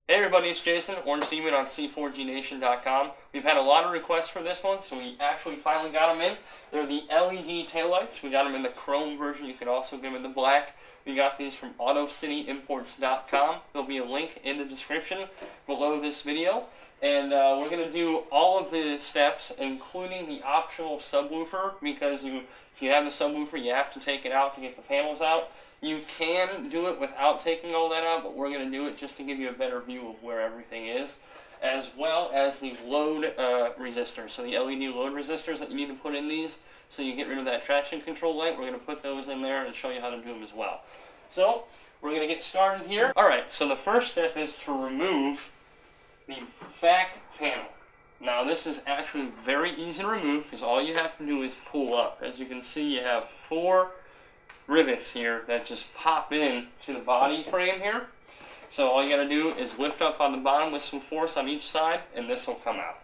Hey everybody, it's Jason, Orange Demon on C4GNation.com. We've had a lot of requests for this one, so we actually finally got them in. They're the LED taillights. We got them in the chrome version. You can also get them in the black. We got these from AutoCityImports.com. There'll be a link in the description below this video. And we're going to do all of the steps, including the optional subwoofer, because if you have the subwoofer, you have to take it out to get the panels out. You can do it without taking all that out, but we're going to do it just to give you a better view of where everything is, as well as the load resistors. So the LED load resistors that you need to put in these, so you get rid of that traction control light, we're going to put those in there and show you how to do them as well. So, we're going to get started here. Alright, so the first step is to remove the back panel. Now this is actually very easy to remove, because all you have to do is pull up. As you can see, you have 4 rivets here that just pop in to the body frame here. So all you got to do is lift up on the bottom with some force on each side, and this will come out.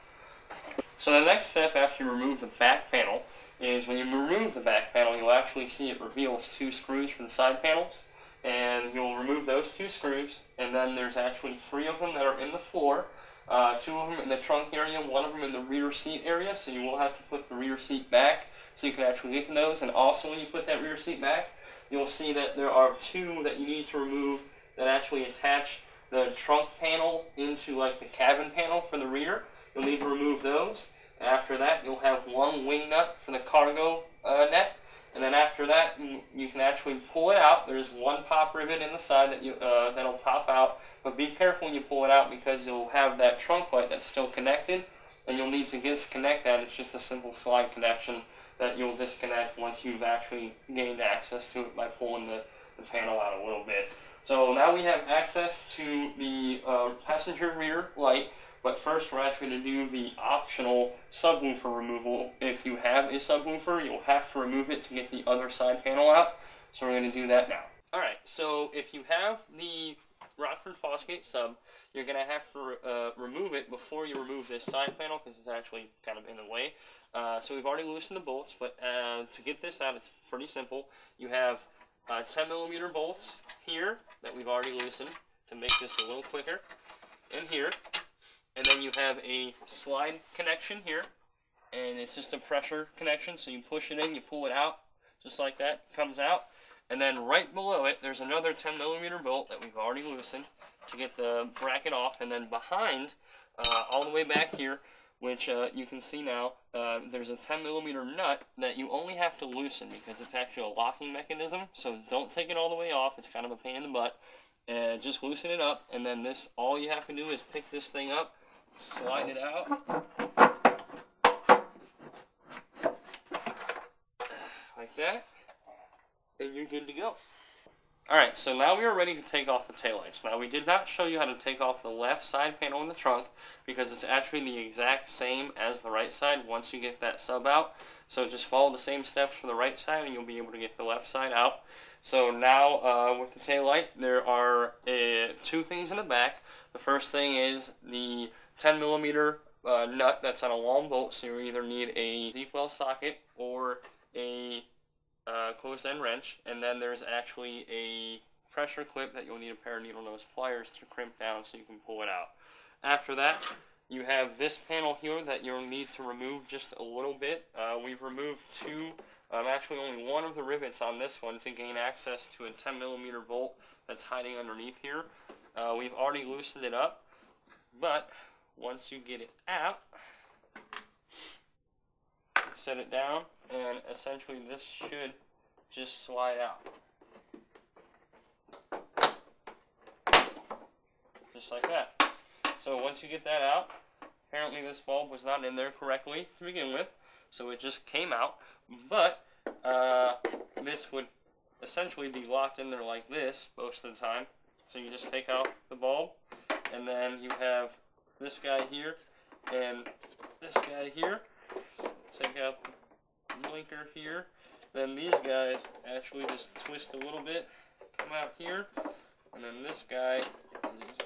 So the next step after you remove the back panel is when you remove the back panel, you'll actually see it reveals 2 screws for the side panels, and you'll remove those 2 screws, and then there's actually 3 of them that are in the floor, 2 of them in the trunk area, 1 of them in the rear seat area, so you will have to put the rear seat back so you can actually get to those. And also when you put that rear seat back, you'll see that there are 2 that you need to remove that actually attach the trunk panel into like the cabin panel for the rear. You'll need to remove those. And after that, you'll have 1 wing nut for the cargo net. And then after that, you can actually pull it out. There's 1 pop rivet in the side that that'll pop out. But be careful when you pull it out, because you'll have that trunk light that's still connected, and you'll need to disconnect that. It's just a simple slide connection that you'll disconnect once you've actually gained access to it by pulling the panel out a little bit. So now we have access to the passenger rear light, but first we're actually going to do the optional subwoofer removal. If you have a subwoofer, you'll have to remove it to get the other side panel out, so we're going to do that now. Alright, so if you have the Rockford Fosgate sub, you're going to have to remove it before you remove this side panel, because it's actually kind of in the way. So we've already loosened the bolts, but to get this out, it's pretty simple. You have 10mm bolts here that we've already loosened to make this a little quicker, and here. And then you have a slide connection here, and it's just a pressure connection, so you push it in, you pull it out, just like that, it comes out. And then right below it, there's another 10mm bolt that we've already loosened to get the bracket off. And then behind, all the way back here, which you can see now, there's a 10mm nut that you only have to loosen because it's actually a locking mechanism. So don't take it all the way off. It's kind of a pain in the butt. Just loosen it up, and then this, all you have to do is pick this thing up, slide it out, like that, and you're good to go. Alright, so now we are ready to take off the taillights. Now we did not show you how to take off the left side panel in the trunk, because it's actually the exact same as the right side once you get that sub out. So just follow the same steps for the right side and you'll be able to get the left side out. So now with the taillight, there are 2 things in the back. The first thing is the 10mm nut that's on a long bolt, so you either need a deep well socket or a closed-end wrench, and then there's actually a pressure clip that you'll need a pair of needle nose pliers to crimp down so you can pull it out. After that, you have this panel here that you'll need to remove just a little bit. We've removed 2, actually only 1 of the rivets on this one to gain access to a 10mm bolt that's hiding underneath here. We've already loosened it up, but once you get it out, set it down, and essentially this should just slide out. Just like that. So once you get that out, apparently this bulb was not in there correctly to begin with, so it just came out, but this would essentially be locked in there like this most of the time. So you just take out the bulb, and then you have this guy here and this guy here. Take out the blinker here. Then these guys actually just twist a little bit, come out here, and then this guy is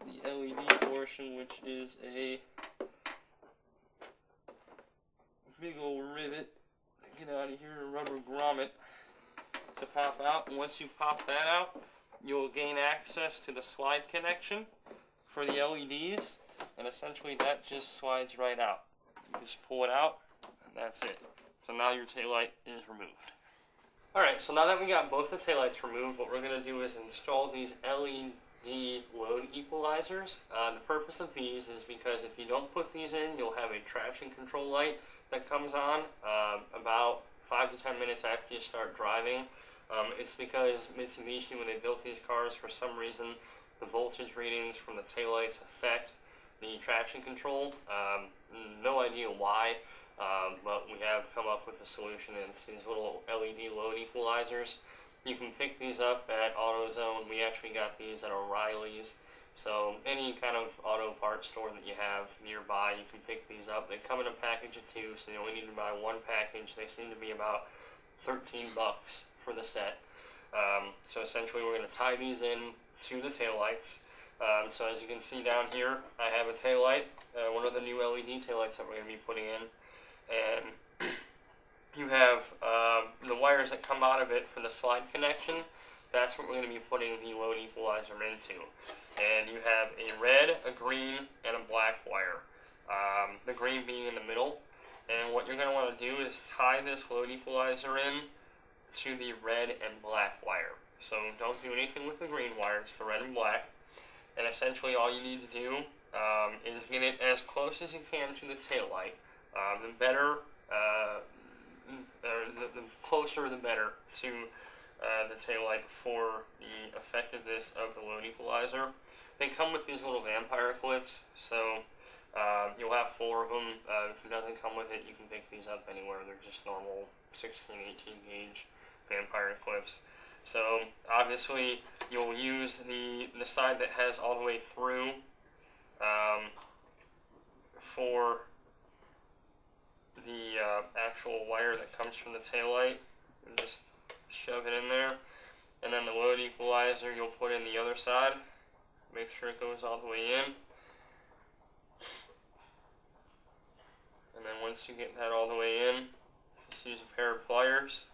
the LED portion, which is a big old rivet. Get out of here, a rubber grommet to pop out. And once you pop that out, you'll gain access to the slide connection for the LEDs, and essentially that just slides right out. You just pull it out, and that's it. So now your taillight is removed. Alright, so now that we got both the taillights removed, what we're going to do is install these LED load equalizers. The purpose of these is because if you don't put these in, you'll have a traction control light that comes on about 5 to 10 minutes after you start driving. It's because Mitsubishi, when they built these cars, for some reason, the voltage readings from the taillights affect the traction control. No idea why, but we have come up with a solution, and it's these little LED load equalizers. You can pick these up at AutoZone. We actually got these at O'Reilly's. So any kind of auto parts store that you have nearby, you can pick these up. They come in a package of 2, so you only need to buy one package. They seem to be about $13 for the set. So essentially we're going to tie these in to the taillights. So as you can see down here, I have a taillight, one of the new LED taillights that we're going to be putting in. And you have the wires that come out of it for the slide connection. That's what we're going to be putting the load equalizer into. And you have a red, a green, and a black wire. The green being in the middle. And what you're going to want to do is tie this load equalizer in to the red and black wire. So don't do anything with the green wire, it's the red and black. And essentially all you need to do is get it as close as you can to the taillight. The better, the closer the better to the taillight for the effectiveness of the load equalizer. They come with these little vampire clips, so you'll have 4 of them. If it doesn't come with it, you can pick these up anywhere. They're just normal 16, 18 gauge vampire clips. So obviously you'll use the side that has all the way through for the actual wire that comes from the taillight, and just shove it in there. And then the load equalizer you'll put in the other side. Make sure it goes all the way in. And then once you get that all the way in, just use a pair of pliers.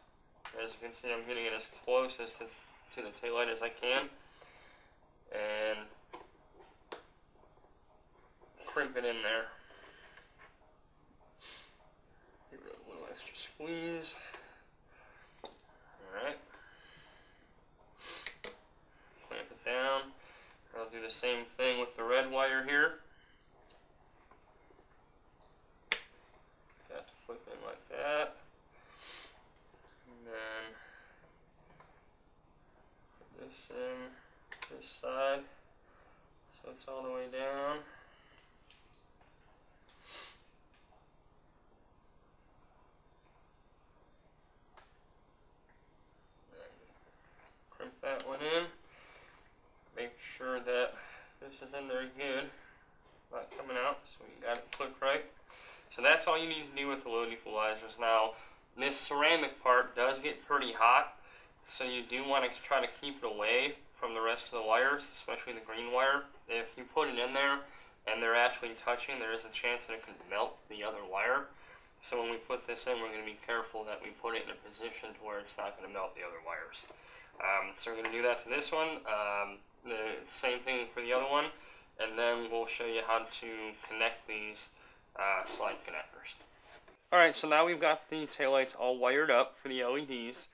As you can see, I'm getting it as close as to the taillight as I can. And crimp it in there. Give it a little extra squeeze. Alright. Clamp it down. I'll do the same thing with the red wire here. Got to flip in like that. And then put this in this side so it's all the way down. Crimp that one in. Make sure that this is in there good, not coming out, so you got it clipped right. So that's all you need to do with the load equalizers. Now, this ceramic part does get pretty hot, so you do want to try to keep it away from the rest of the wires, especially the green wire. If you put it in there and they're actually touching, there is a chance that it could melt the other wire. So when we put this in, we're going to be careful that we put it in a position to where it's not going to melt the other wires. So we're going to do that to this one, the same thing for the other one, and then we'll show you how to connect these slide connectors. Alright, so now we've got the taillights all wired up for the LEDs.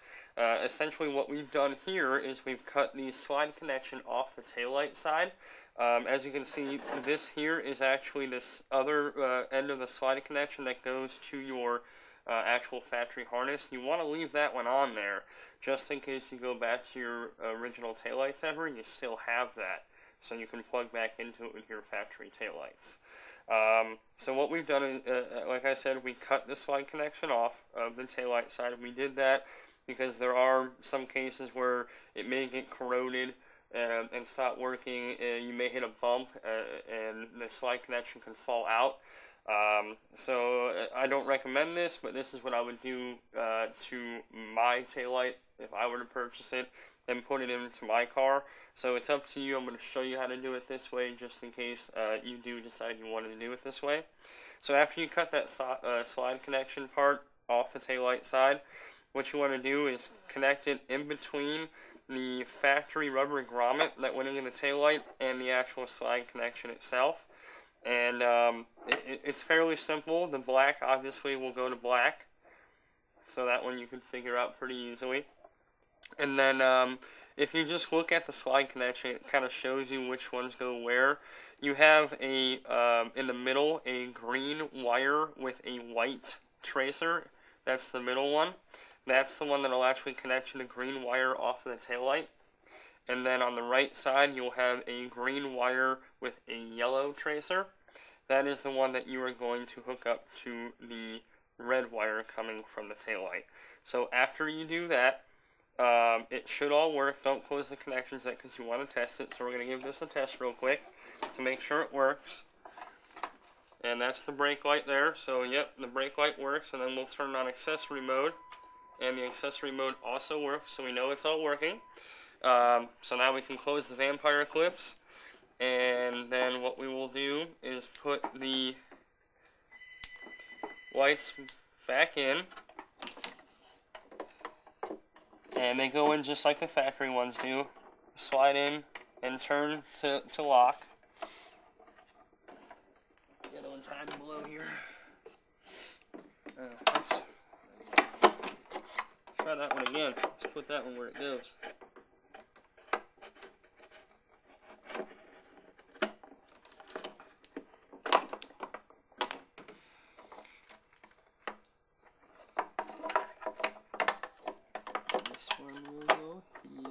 Essentially what we've done here is we've cut the slide connection off the taillight side. As you can see, this here is actually this other end of the slide connection that goes to your actual factory harness. You want to leave that one on there just in case you go back to your original taillights ever, you still have that, so you can plug back into it with your factory taillights. So what we've done is, like I said, we cut the slide connection off of the taillight side. We did that because there are some cases where it may get corroded and stop working. You may hit a bump and the slide connection can fall out. So I don't recommend this, but this is what I would do to my taillight if I were to purchase it and put it into my car. So it's up to you. I'm going to show you how to do it this way just in case you do decide you wanted to do it this way. So after you cut that slide connection part off the taillight side, what you want to do is connect it in between the factory rubber grommet that went into the taillight and the actual slide connection itself. And it's fairly simple. The black obviously will go to black, so that one you can figure out pretty easily. And then if you just look at the slide connection, it kind of shows you which ones go where. You have a in the middle a green wire with a white tracer. That's the middle one. That's the one that will actually connect to the green wire off of the taillight. And then on the right side, you'll have a green wire with a yellow tracer. That is the one that you are going to hook up to the red wire coming from the taillight. So after you do that, it should all work. Don't close the connections yet because you want to test it. So we're going to give this a test real quick to make sure it works. And that's the brake light there. So yep, the brake light works. And then we'll turn on accessory mode. And the accessory mode also works, so we know it's all working. So now we can close the Vampire Eclipse. And then what we will do is put the lights back in. And they go in just like the factory ones do. Slide in and turn to lock. The other one's hiding below here. Let's try that one again. Let's put that one where it goes. This one will go here.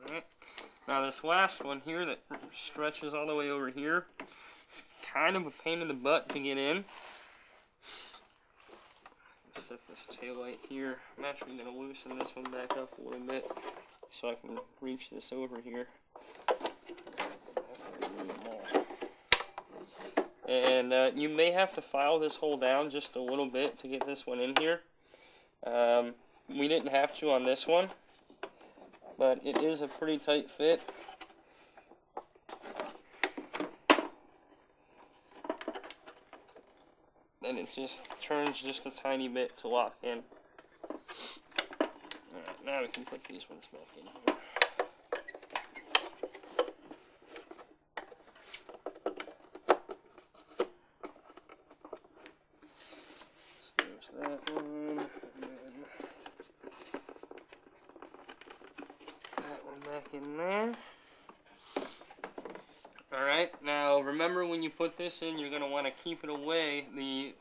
Alright. Now this last one here that stretches all the way over here, it's kind of a pain in the butt to get in. Set this taillight here. I'm actually going to loosen this one back up a little bit so I can reach this over here. And you may have to file this hole down just a little bit to get this one in here. We didn't have to on this one, but it is a pretty tight fit. And it just turns just a tiny bit to lock in. Alright, now we can put these ones back in here. So there's that one, and then that one back in there. Alright, now remember when you put this in, you're going to want to keep it away, the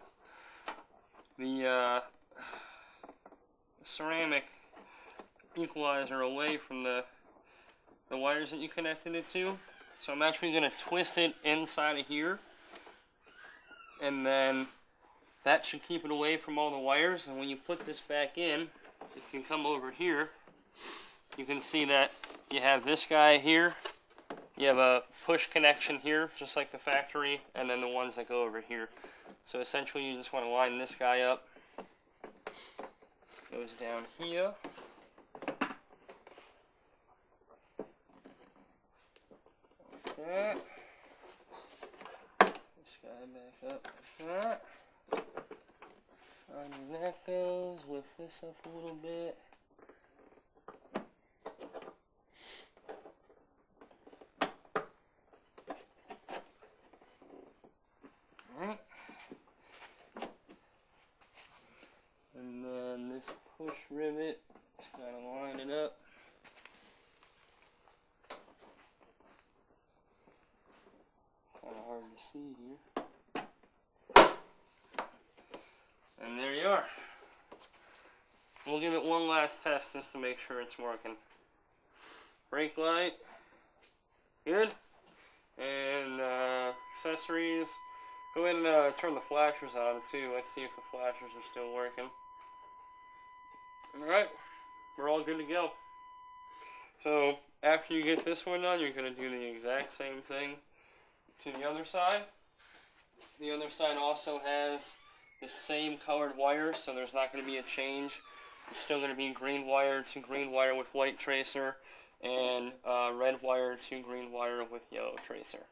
ceramic equalizer away from the wires that you connected it to. So I'm actually going to twist it inside of here, and then that should keep it away from all the wires. And when you put this back in, if you come over here, you can see that you have this guy here. You have a push connection here, just like the factory, and then the ones that go over here. So essentially you just want to line this guy up. Goes down here. Like that. This guy back up like that. Find where that goes, lift this up a little bit. And then this push rivet, just gotta line it up. Kinda hard to see here. And there you are. We'll give it one last test just to make sure it's working. Brake light, good. And accessories. Go ahead and turn the flashers on too. Let's see if the flashers are still working. Alright, we're all good to go. So after you get this one done, you're going to do the exact same thing to the other side. The other side also has the same colored wire, so there's not going to be a change. It's still going to be green wire to green wire with white tracer, and red wire to green wire with yellow tracer.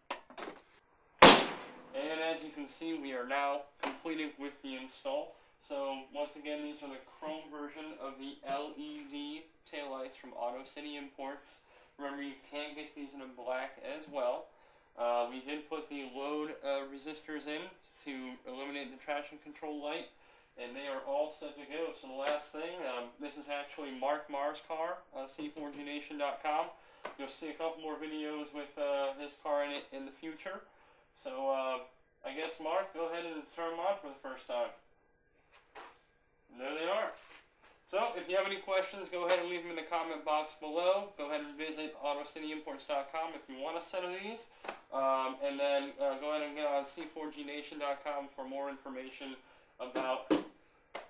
And as you can see, we are now completed with the install. So once again, these are the chrome version of the LED taillights from Auto City Imports. Remember, you can get these in a black as well. We did put the load resistors in to eliminate the traction control light, and they are all set to go. So the last thing, this is actually Mark Marr's car on C4GNation.com. You'll see a couple more videos with his car in it in the future. So I guess, Mark, go ahead and turn them on for the first time. And there they are. So if you have any questions, go ahead and leave them in the comment box below. Go ahead and visit AutoCityImports.com if you want a set of these. And then go ahead and get on C4GNation.com for more information about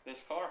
this car.